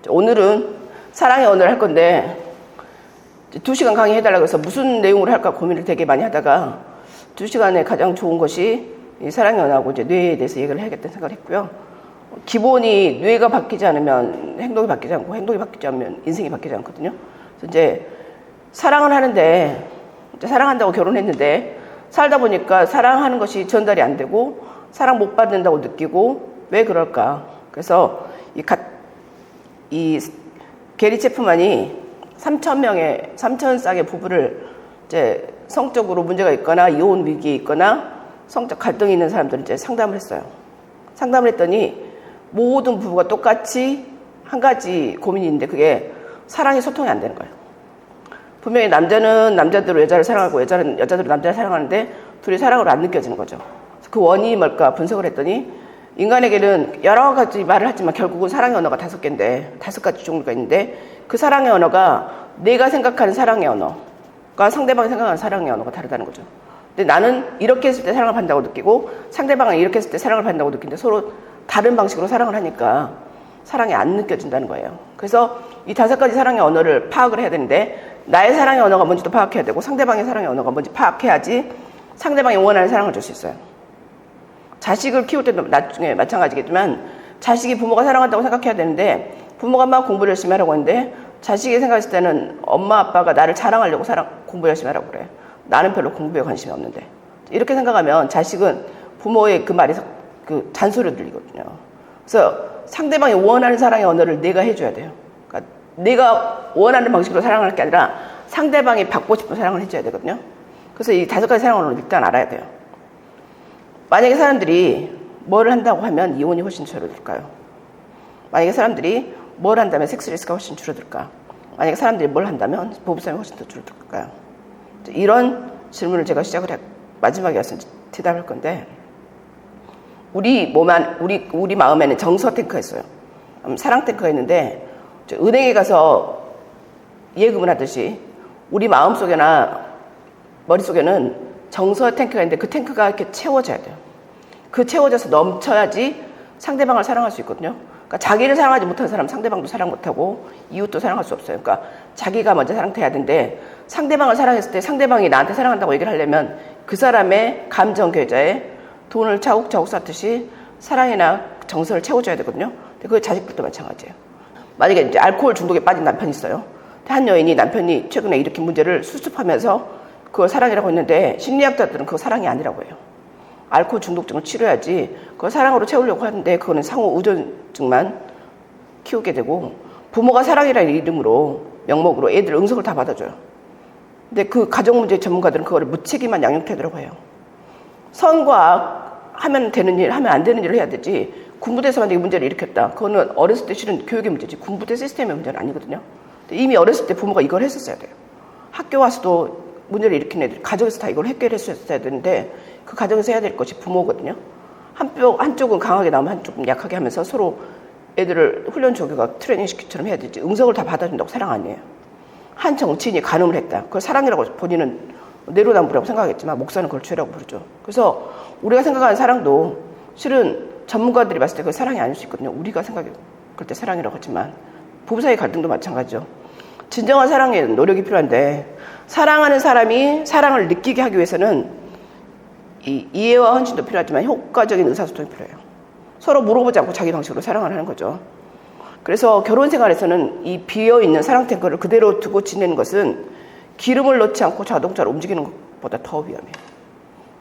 오늘은 사랑의 언어를 할 건데 2시간 강의해달라고 해서 무슨 내용으로 할까 고민을 되게 많이 하다가 2시간에 가장 좋은 것이 이 사랑의 언어하고 이제 뇌에 대해서 얘기를 해야겠다는 생각을 했고요. 기본이 뇌가 바뀌지 않으면 행동이 바뀌지 않고 행동이 바뀌지 않으면 인생이 바뀌지 않거든요. 그래서 이제 사랑을 하는데 이제 사랑한다고 결혼했는데 살다 보니까 사랑하는 것이 전달이 안 되고 사랑 못 받는다고 느끼고 왜 그럴까? 그래서 이 게리 체프만이 3,000 쌍의 부부를 이제 성적으로 문제가 있거나 이혼 위기에 있거나 성적 갈등이 있는 사람들을 이제 상담을 했어요. 상담을 했더니 모든 부부가 똑같이 한 가지 고민이 있는데 그게 사랑이 소통이 안 되는 거예요. 분명히 남자는 남자대로 여자를 사랑하고 여자는 여자대로 남자를 사랑하는데 둘이 사랑으로 안 느껴지는 거죠. 그 원인이 뭘까 분석을 했더니 인간에게는 여러 가지 말을 하지만 결국은 사랑의 언어가 5개인데 5가지 종류가 있는데 그 사랑의 언어가 내가 생각하는 사랑의 언어가 상대방이 생각하는 사랑의 언어가 다르다는 거죠. 근데 나는 이렇게 했을 때 사랑을 받는다고 느끼고 상대방은 이렇게 했을 때 사랑을 받는다고 느끼는데 서로 다른 방식으로 사랑을 하니까 사랑이 안 느껴진다는 거예요. 그래서 이 5가지 사랑의 언어를 파악을 해야 되는데 나의 사랑의 언어가 뭔지도 파악해야 되고 상대방의 사랑의 언어가 뭔지 파악해야지 상대방이 원하는 사랑을 줄 수 있어요. 자식을 키울 때도 나중에 마찬가지겠지만 자식이 부모가 사랑한다고 생각해야 되는데 부모가 막 공부를 열심히 하라고 하는데 자식이 생각했을 때는 엄마 아빠가 나를 자랑하려고 공부 열심히 하라고 그래. 나는 별로 공부에 관심이 없는데. 이렇게 생각하면 자식은 부모의 그 말이 그 잔소리로 들리거든요. 그래서 상대방이 원하는 사랑의 언어를 내가 해줘야 돼요. 그러니까 내가 원하는 방식으로 사랑을 할 게 아니라 상대방이 받고 싶은 사랑을 해줘야 되거든요. 그래서 이 5가지 사랑의 언어를 일단 알아야 돼요. 만약에 사람들이 뭘 한다고 하면 이혼이 훨씬 줄어들까요? 만약에 사람들이 뭘 한다면 섹스 리스크가 훨씬 줄어들까? 만약에 사람들이 뭘 한다면 부부싸움이 훨씬 더 줄어들까요? 이런 질문을 제가 마지막에 와서 대답할 건데 우리 마음에는 정서 탱크가 있어요. 사랑 탱크가 있는데 은행에 가서 예금을 하듯이 우리 마음속에나 머릿속에는 정서 탱크가 있는데 그 탱크가 이렇게 채워져야 돼요. 그 채워져서 넘쳐야지 상대방을 사랑할 수 있거든요. 그러니까 자기를 사랑하지 못하는 사람 상대방도 사랑 못하고 이웃도 사랑할 수 없어요. 그러니까 자기가 먼저 사랑해야 되는데 상대방을 사랑했을 때 상대방이 나한테 사랑한다고 얘기를 하려면 그 사람의 감정 계좌에 돈을 차곡차곡 쌓듯이 사랑이나 정서를 채워줘야 되거든요. 근데 그게 자식들도 마찬가지예요. 만약에 이제 알코올 중독에 빠진 남편이 있어요. 한 여인이 남편이 최근에 일으킨 문제를 수습하면서 그걸 사랑이라고 했는데 심리학자들은 그거 사랑이 아니라고 해요. 알코올 중독증을 치료해야지 그걸 사랑으로 채우려고 하는데 그거는 상호 의존증만 키우게 되고 부모가 사랑이라는 이름으로 명목으로 애들 응석을 다 받아줘요. 근데 그 가정문제 전문가들은 그거를 무책임한 양육태도라고 해요. 선과 악 하면 되는 일 하면 안 되는 일을 해야 되지 군부대에서 만약에 문제를 일으켰다. 그거는 어렸을 때 실은 교육의 문제지 군부대 시스템의 문제는 아니거든요. 이미 어렸을 때 부모가 이걸 했었어야 돼요. 학교 와서도 문제를 일으킨 애들 가정에서 다 이걸 해결했었어야 되는데 그 가정에서 해야 될 것이 부모거든요. 한쪽은 강하게 나오면 한쪽은 약하게 하면서 서로 애들을 훈련 조교가 트레이닝 시키처럼 해야 되지 응석을 다 받아준다고 사랑 아니에요. 한 정치인이 간음을 했다. 그걸 사랑이라고 본인은 내로남불이라고 생각하겠지만 목사는 그걸 죄라고 부르죠. 그래서 우리가 생각하는 사랑도 실은 전문가들이 봤을 때 그게 사랑이 아닐 수 있거든요. 우리가 생각할 때 사랑이라고 하지만 부부 사이 갈등도 마찬가지죠. 진정한 사랑에 노력이 필요한데 사랑하는 사람이 사랑을 느끼게 하기 위해서는 이 이해와 헌신도 필요하지만 효과적인 의사소통이 필요해요. 서로 물어보지 않고 자기 방식으로 사랑을 하는 거죠. 그래서 결혼 생활에서는 이 비어있는 사랑 탱크를 그대로 두고 지내는 것은 기름을 넣지 않고 자동차로 움직이는 것보다 더 위험해요.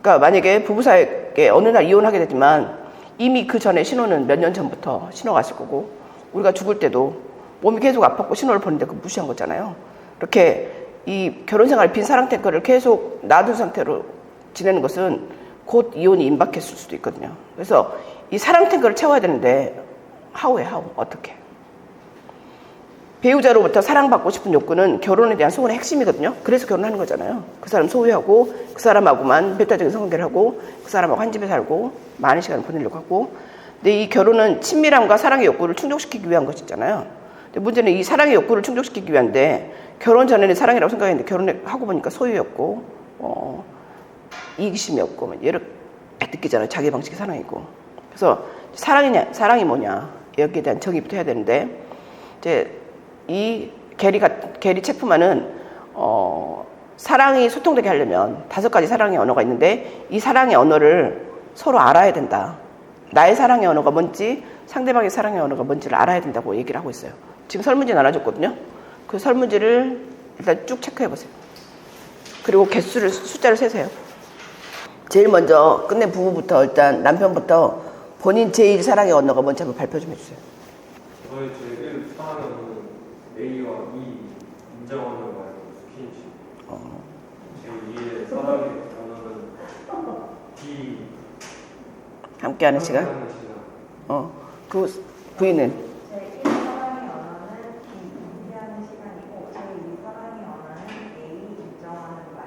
그러니까 만약에 부부 사이에 어느 날 이혼하게 되지만 이미 그 전에 신호는 몇 년 전부터 신호가 왔을 거고 우리가 죽을 때도 몸이 계속 아팠고 신호를 보는데 그거 무시한 거잖아요. 이렇게 이 결혼 생활 빈 사랑 탱크를 계속 놔둔 상태로 지내는 것은 곧 이혼이 임박했을 수도 있거든요. 그래서 이 사랑 탱크를 채워야 되는데 하우 어떻게? 배우자로부터 사랑받고 싶은 욕구는 결혼에 대한 소원의 핵심이거든요. 그래서 결혼하는 거잖아요. 그 사람 소유하고 그 사람하고만 배타적인 성관계를 하고 그 사람하고 한 집에 살고 많은 시간을 보내려고 하고 근데 이 결혼은 친밀함과 사랑의 욕구를 충족시키기 위한 것이잖아요. 근데 문제는 이 사랑의 욕구를 충족시키기 위한데 결혼 전에는 사랑이라고 생각했는데 결혼하고 보니까 소유였고 이기심이었고 이렇게 느끼잖아요. 자기 방식의 사랑이고. 그래서 사랑이 뭐냐 여기에 대한 정의부터 해야 되는데 이제 이 게리 체프만은 사랑이 소통되게 하려면 5가지 사랑의 언어가 있는데 이 사랑의 언어를 서로 알아야 된다. 나의 사랑의 언어가 뭔지 상대방의 사랑의 언어가 뭔지를 알아야 된다고 얘기를 하고 있어요. 지금 설문지 나눠줬거든요. 그 설문지를 일단 쭉 체크해 보세요. 그리고 숫자를 세세요. 제일 먼저 끝내 부부부터 일단 남편부터 본인 제일 사랑의 언어가 뭔지 한번 발표 좀 해주세요. 저희 제일 사랑의 언어는 A와 E 인정하는 말 스킨십. 제 2의 사랑의 언어는 D 함께하는 시간. 그 부인은 제 1 사랑의 언어는 D 함께하는 시간이고 제 2 사랑의 언어는 A 인정하는 말.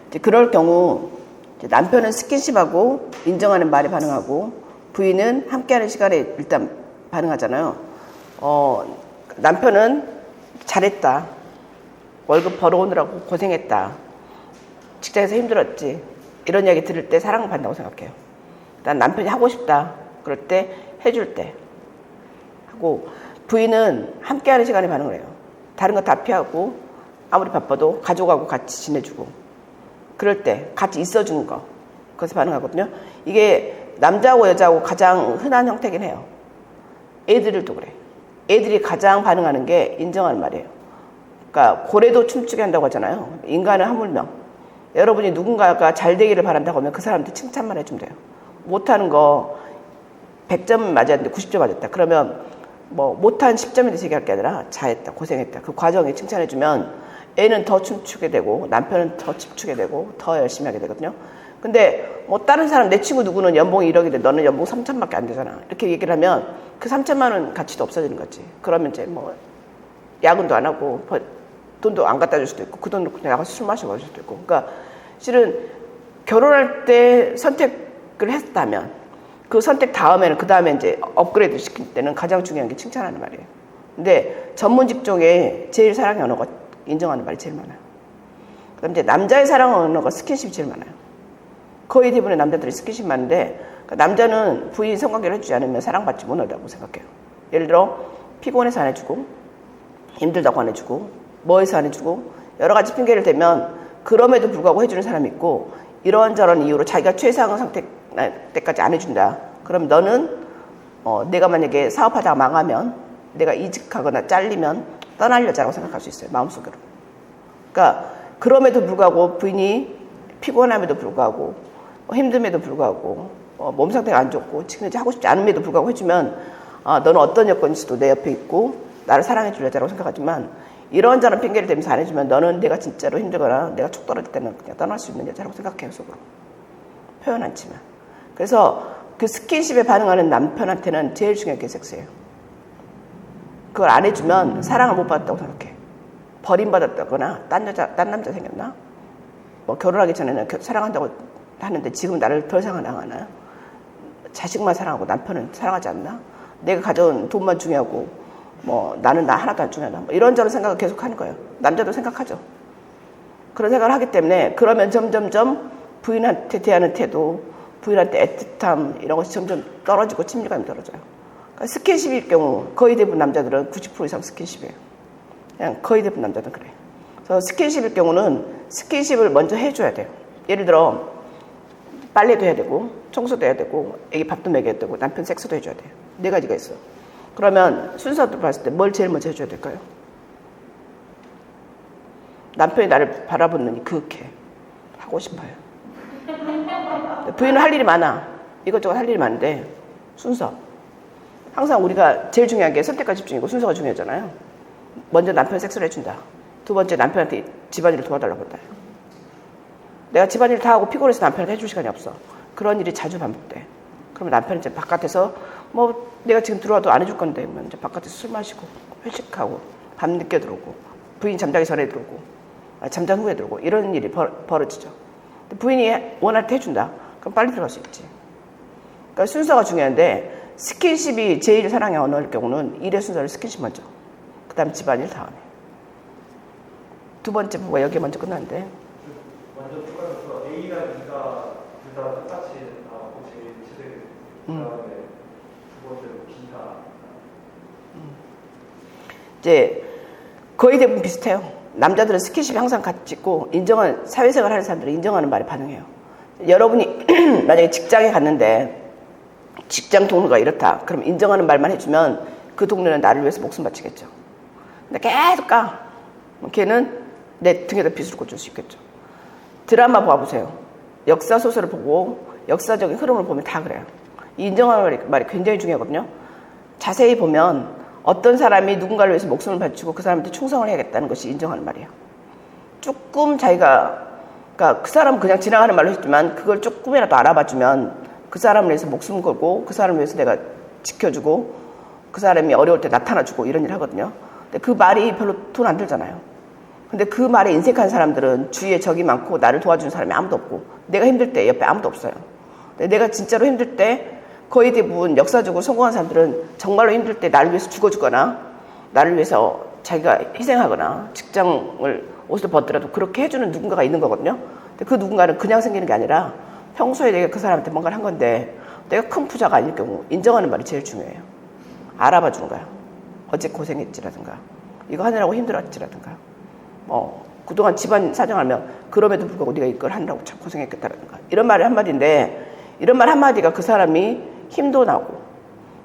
이제 그럴 경우 이제 남편은 스킨십하고 인정하는 말에 반응하고 부인은 함께하는 시간에 일단 반응하잖아요. 남편은 잘했다. 월급 벌어오느라고 고생했다. 직장에서 힘들었지. 이런 이야기 들을 때 사랑을 받는다고 생각해요. 난 남편이 하고 싶다. 그럴 때 해줄 때 하고 부인은 함께하는 시간에 반응을 해요. 다른 거 다 피하고 아무리 바빠도 가족하고 같이 지내주고 그럴 때 같이 있어주는 거 그래서 반응하거든요. 이게 남자하고 여자하고 가장 흔한 형태긴 해요. 애들도 그래. 애들이 가장 반응하는 게 인정하는 말이에요. 그러니까 고래도 춤추게 한다고 하잖아요. 인간은 하물며 여러분이 누군가가 잘 되기를 바란다고 하면 그 사람한테 칭찬만 해주면 돼요. 못하는 거 100점 맞았는데 90점 맞았다. 그러면 뭐 못한 10점에 대해서 얘기할 게 아니라 잘했다, 고생했다. 그 과정에 칭찬해주면 애는 더 춤추게 되고 남편은 더 춤추게 되고 더 열심히 하게 되거든요. 근데 뭐 다른 사람 내 친구 누구는 연봉이 1억인데 너는 연봉 3천밖에 안 되잖아. 이렇게 얘기를 하면 그 3천만 원 가치도 없어지는 거지. 그러면 이제 뭐 야근도 안 하고 돈도 안 갖다 줄 수도 있고 그 돈으로 그냥 나가서 술 마시고 갈 수도 있고. 그러니까 실은 결혼할 때 선택을 했다면 그 선택 다음에는 그 다음에 이제 업그레이드 시킬 때는 가장 중요한 게 칭찬하는 말이에요. 근데 전문 직종에 제일 사랑의 언어가 인정하는 말이 제일 많아요. 그다음 이제 남자의 사랑의 언어가 스킨십이 제일 많아요. 거의 대부분의 남자들이 스킨십 많은데 그러니까 남자는 부인 성관계를 해주지 않으면 사랑받지 못한다고 생각해요. 예를 들어 피곤해서 안 해주고 힘들다고 안 해주고 뭐해서 안 해주고 여러 가지 핑계를 대면 그럼에도 불구하고 해주는 사람이 있고 이런저런 이유로 자기가 최상의 상태 때까지 안 해준다. 그럼 너는 내가 만약에 사업하다가 망하면 내가 이직하거나 잘리면 떠날 여자라고 생각할 수 있어요. 마음속으로. 그러니까 그럼에도 불구하고 부인이 피곤함에도 불구하고 힘듦에도 불구하고 몸 상태가 안 좋고 지금 하고 싶지 않음에도 불구하고 해주면 너는 어떤 여건이 있어도 내 옆에 있고 나를 사랑해 줄 여자라고 생각하지만 이런저런 핑계를 대면서 안 해주면 너는 내가 진짜로 힘들거나 내가 쭉 떨어질 때는 그냥 떠날 수 있는 여자라고 생각해요. 속으로. 표현 않지만. 그래서 그 스킨십에 반응하는 남편한테는 제일 중요한 게 섹스예요. 그걸 안 해주면 사랑을 못 받았다고 생각해. 버림받았다거나 딴 남자 생겼나? 뭐 결혼하기 전에는 사랑한다고 하는데 지금 나를 덜 사랑하나요? 자식만 사랑하고 남편은 사랑하지 않나? 내가 가져온 돈만 중요하고 뭐 나는 나 하나도 안 중요하나? 뭐 이런저런 생각을 계속 하는 거예요. 남자도 생각하죠. 그런 생각을 하기 때문에 그러면 점점점 부인한테 대하는 태도, 부인한테 애틋함 이런 것이 점점 떨어지고 친밀감이 떨어져요. 그러니까 스킨십일 경우 거의 대부분 남자들은 90% 이상 스킨십이에요. 그냥 거의 대부분 남자들은 그래요. 그래서 스킨십일 경우는 스킨십을 먼저 해줘야 돼요. 예를 들어 빨래도 해야 되고 청소도 해야 되고 애기 밥도 먹여야 되고 남편 섹스도 해줘야 돼요. 4가지가 있어. 그러면 순서도 봤을 때 뭘 제일 먼저 해줘야 될까요? 남편이 나를 바라보느니 그윽해. 하고 싶어요. 부인은 할 일이 많아. 이것저것 할 일이 많은데 순서. 항상 우리가 제일 중요한 게 선택과 집중이고 순서가 중요하잖아요. 먼저 남편 섹스를 해준다. 두 번째 남편한테 집안일을 도와달라고 한다. 내가 집안일 다 하고 피곤해서 남편한테 해줄 시간이 없어. 그런 일이 자주 반복돼. 그러면 남편이 이제 바깥에서 뭐 내가 지금 들어와도 안 해줄 건데 이제 바깥에서 술 마시고 회식하고 밤늦게 들어오고 부인 잠자기 전에 들어오고 잠잔 후에 들어오고 이런 일이 벌어지죠. 부인이 원할 때 해준다. 그럼 빨리 들어갈 수 있지. 그러니까 순서가 중요한데 스킨십이 제일 사랑의 언어일 경우는 일의 순서를 스킨십 먼저. 그 다음에 집안일 다음에. 두 번째 부부가 여기 먼저 끝났는데. 완전 똑같아서 A랑 E가 둘 다 똑같이 나오고 제일 최대. 그다음에 두 번째로 기타. 이제 거의 대부분 비슷해요. 남자들은 스킨십이 항상 같이 있고 사회생활 하는 사람들은 인정하는 말에 반응해요. 여러분이 만약에 직장에 갔는데 직장 동료가 이렇다. 그럼 인정하는 말만 해주면 그 동료는 나를 위해서 목숨 바치겠죠. 근데 계속 까. 걔는 내 등에다 빗을 꽂을 수 있겠죠. 드라마 봐보세요. 역사소설을 보고 역사적인 흐름을 보면 다 그래요. 이 인정하는 말이 굉장히 중요하거든요. 자세히 보면 어떤 사람이 누군가를 위해서 목숨을 바치고 그 사람한테 충성을 해야겠다는 것이 인정하는 말이에요. 조금 그러니까 그 사람은 그냥 지나가는 말로 했지만 그걸 조금이라도 알아봐주면 그 사람을 위해서 목숨 걸고 그 사람을 위해서 내가 지켜주고 그 사람이 어려울 때 나타나주고 이런 일을 하거든요. 근데 그 말이 별로 돈 안 들잖아요. 근데 그 말에 인색한 사람들은 주위에 적이 많고 나를 도와주는 사람이 아무도 없고 내가 힘들 때 옆에 아무도 없어요. 근데 내가 진짜로 힘들 때 거의 대부분 역사적으로 성공한 사람들은 정말로 힘들 때 나를 위해서 죽어주거나 나를 위해서 자기가 희생하거나 직장을 옷을 벗더라도 그렇게 해주는 누군가가 있는 거거든요. 근데 그 누군가는 그냥 생기는 게 아니라 평소에 내가 그 사람한테 뭔가를 한 건데 내가 큰 부자가 아닐 경우 인정하는 말이 제일 중요해요. 알아봐 주는 거야. 어제 고생했지라든가 이거 하느라고 힘들었지라든가 그동안 집안 사정 알면 그럼에도 불구하고 네가 이걸 하느라고 참 고생했겠다라든가 이런 말이 한마디인데 이런 말 한마디가 그 사람이 힘도 나고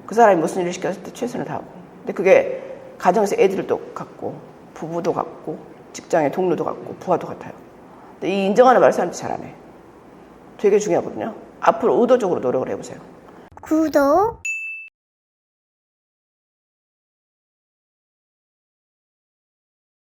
그 사람이 무슨 일을 시켰을 때 최선을 다하고 근데 그게 가정에서 애들도 같고 부부도 같고 직장의 동료도 같고 부하도 같아요. 근데 이 인정하는 말을 사람들이 잘 안 해. 되게 중요하거든요. 앞으로 의도적으로 노력을 해보세요. 구독